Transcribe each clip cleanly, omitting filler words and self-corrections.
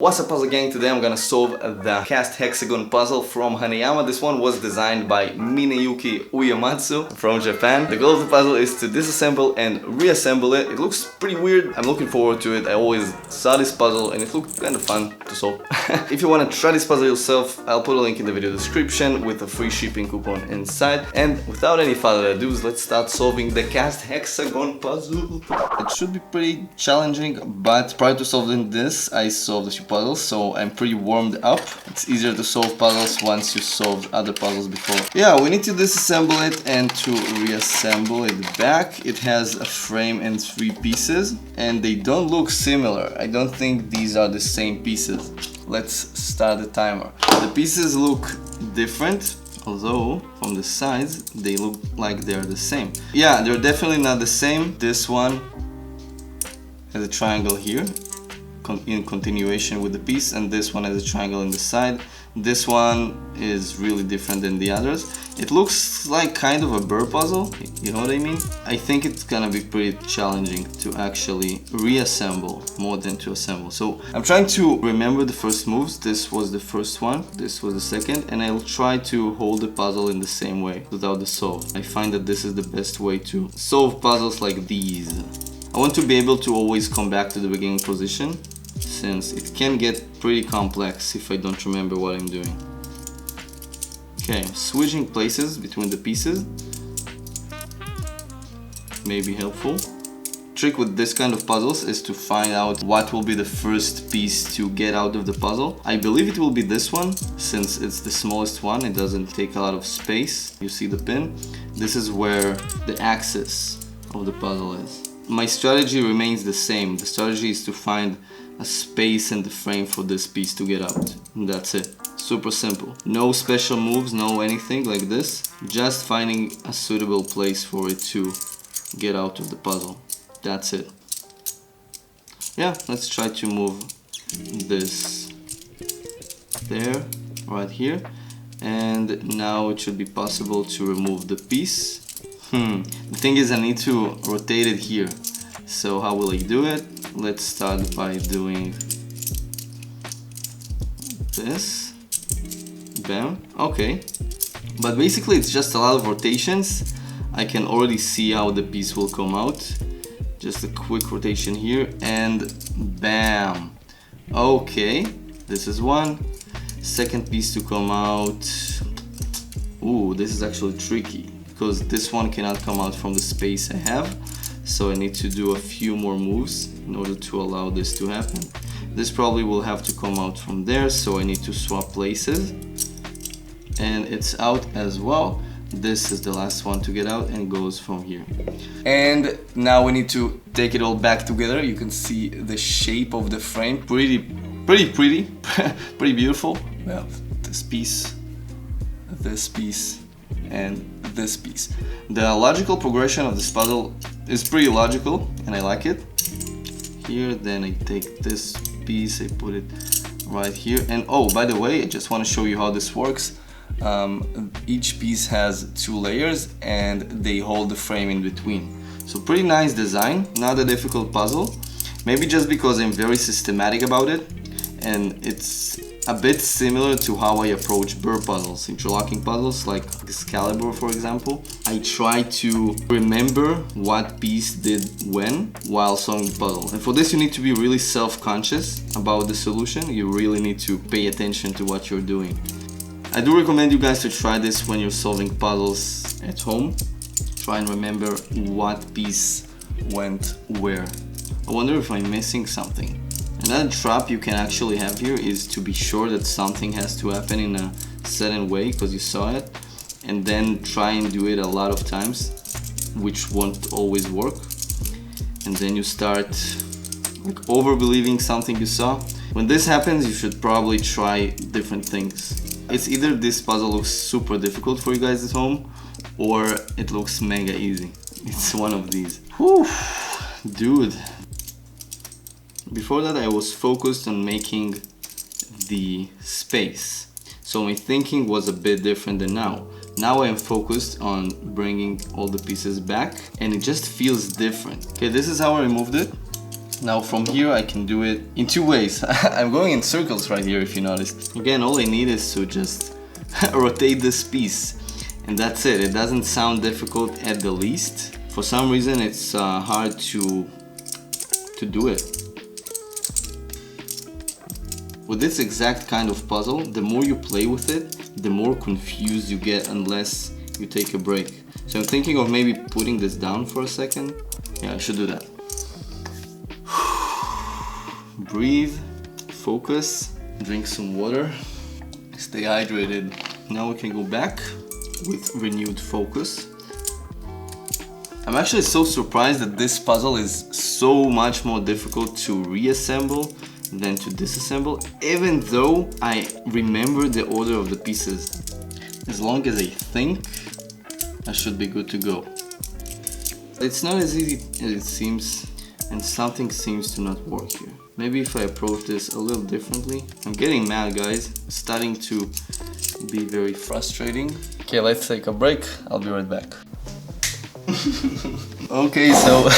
What's up, puzzle gang? Today I'm gonna solve the cast hexagon puzzle from Hanayama. This one was designed by Mineyuki Uematsu from Japan. The goal of the puzzle is to disassemble and reassemble it. It looks pretty weird. I'm looking forward to it. I always saw this puzzle and it looked kind of fun to solve. If you want to try this puzzle yourself, I'll put a link in the video description with a free shipping coupon inside. And without any further ado, let's start solving the cast hexagon puzzle. It should be pretty challenging, but prior to solving this, I solved a few puzzles, so I'm pretty warmed up. It's easier to solve puzzles once you solved other puzzles before. Yeah, we need to disassemble it and to reassemble it back. It has a frame and 3 pieces, and they don't look similar. I don't think these are the same pieces. Let's start the timer. The pieces look different, although from the sides they look like they're the same. Yeah, they're definitely not the same. This one has a triangle here in continuation with the piece, and this one has a triangle in the side. This one is really different than the others. It looks like kind of a burr puzzle, you know what I mean? I think it's gonna be pretty challenging to actually reassemble more than to assemble. So I'm trying to remember the first moves. This was the first one, this was the second, and I'll try to hold the puzzle in the same way without the solve. I find that this is the best way to solve puzzles like these. I want to be able to always come back to the beginning position, since it can get pretty complex if I don't remember what I'm doing. Okay, switching places between the pieces may be helpful. Trick with this kind of puzzles is to find out what will be the first piece to get out of the puzzle. I believe it will be this one, since it's the smallest one. It doesn't take a lot of space. You see the pin? This is where the axis of the puzzle is. My strategy remains the same. The strategy is to find a space in the frame for this piece to get out. And that's it. Super simple. No special moves, no anything like this. Just finding a suitable place for it to get out of the puzzle. That's it. Yeah, let's try to move this there, right here. And now it should be possible to remove the piece. The thing is, I need to rotate it here. So how will I do it? Let's start by doing this. Bam. Okay. But basically it's just a lot of rotations. I can already see how the piece will come out. Just a quick rotation here and bam. Okay. This is one. Second piece to come out. Ooh, this is actually tricky, because this one cannot come out from the space I have. So I need to do a few more moves in order to allow this to happen. This probably will have to come out from there, so I need to swap places. And it's out as well. This is the last one to get out and goes from here. And now we need to take it all back together. You can see the shape of the frame. Pretty beautiful. Well, this piece, and this piece. The logical progression of this puzzle is pretty logical, and I like it. Here, then I take this piece, I put it right here. And oh, by the way, I just want to show you how this works. Each piece has 2 layers and they hold the frame in between. So pretty nice design, not a difficult puzzle. Maybe just because I'm very systematic about it, and it's a bit similar to how I approach burr puzzles, interlocking puzzles like Excalibur, for example. I try to remember what piece did when while solving the puzzle. And for this you need to be really self-conscious about the solution. You really need to pay attention to what you're doing. I do recommend you guys to try this when you're solving puzzles at home. Try and remember what piece went where. I wonder if I'm missing something. Another trap you can actually have here is to be sure that something has to happen in a certain way because you saw it, and then try and do it a lot of times, which won't always work. And then you start like over believing something you saw. When this happens, you should probably try different things. It's either this puzzle looks super difficult for you guys at home, or it looks mega easy. It's one of these. Whew, dude. Before that I was focused on making the space, so my thinking was a bit different than now. Now I am focused on bringing all the pieces back, and it just feels different. Okay, this is how I removed it. Now from here I can do it in two ways. I'm going in circles right here if you noticed. Again, all I need is to just rotate this piece and that's it. It doesn't sound difficult at the least. For some reason it's hard to do it. With this exact kind of puzzle, the more you play with it, the more confused you get unless you take a break. So I'm thinking of maybe putting this down for a second. Yeah, I should do that. Breathe, focus, drink some water, stay hydrated. Now we can go back with renewed focus. I'm actually so surprised that this puzzle is so much more difficult to reassemble than to disassemble, even though I remember the order of the pieces. As long as I think, I should be good to go. It's not as easy as it seems, and something seems to not work here. Maybe if I approach this a little differently. I'm getting mad, guys. It's starting to be very frustrating. Okay, let's take a break. I'll be right back. Okay, so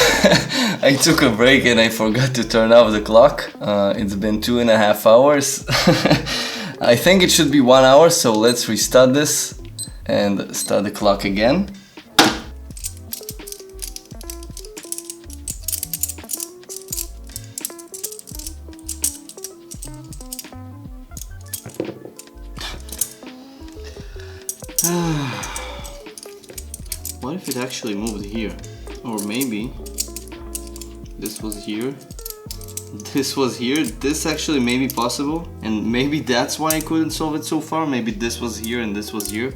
I took a break and I forgot to turn off the clock. It's been 2.5 hours. I think it should be 1 hour, so let's restart this and start the clock again. What if it actually moved here? Or maybe this was here, this was here, this actually may be possible, and maybe that's why I couldn't solve it so far. Maybe this was here and this was here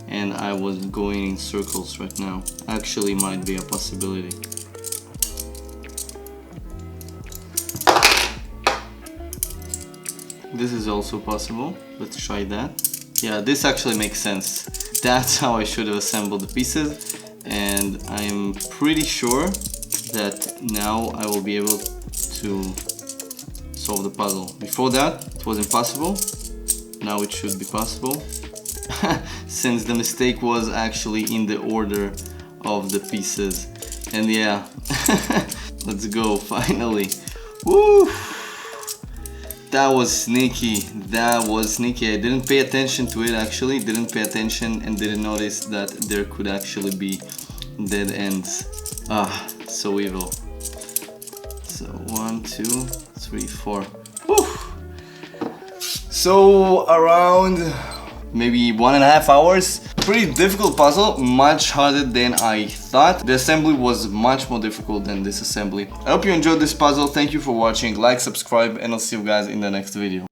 and I was going in circles right now. Actually might be a possibility. This is also possible. Let's try that. Yeah, this actually makes sense. That's how I should have assembled the pieces, and I am pretty sure that now I will be able to solve the puzzle. Before that, it was impossible. Now it should be possible, since the mistake was actually in the order of the pieces. And yeah, let's go, finally. Woo! That was sneaky, that was sneaky. I didn't pay attention to it actually, didn't pay attention and didn't notice that there could actually be dead ends. Ah, so evil. So 1, 2, 3, 4. Whew. So around maybe 1.5 hours. Pretty difficult puzzle, much harder than I thought. The assembly was much more difficult than this assembly. I hope you enjoyed this puzzle. Thank you for watching. Like, subscribe, and I'll see you guys in the next video.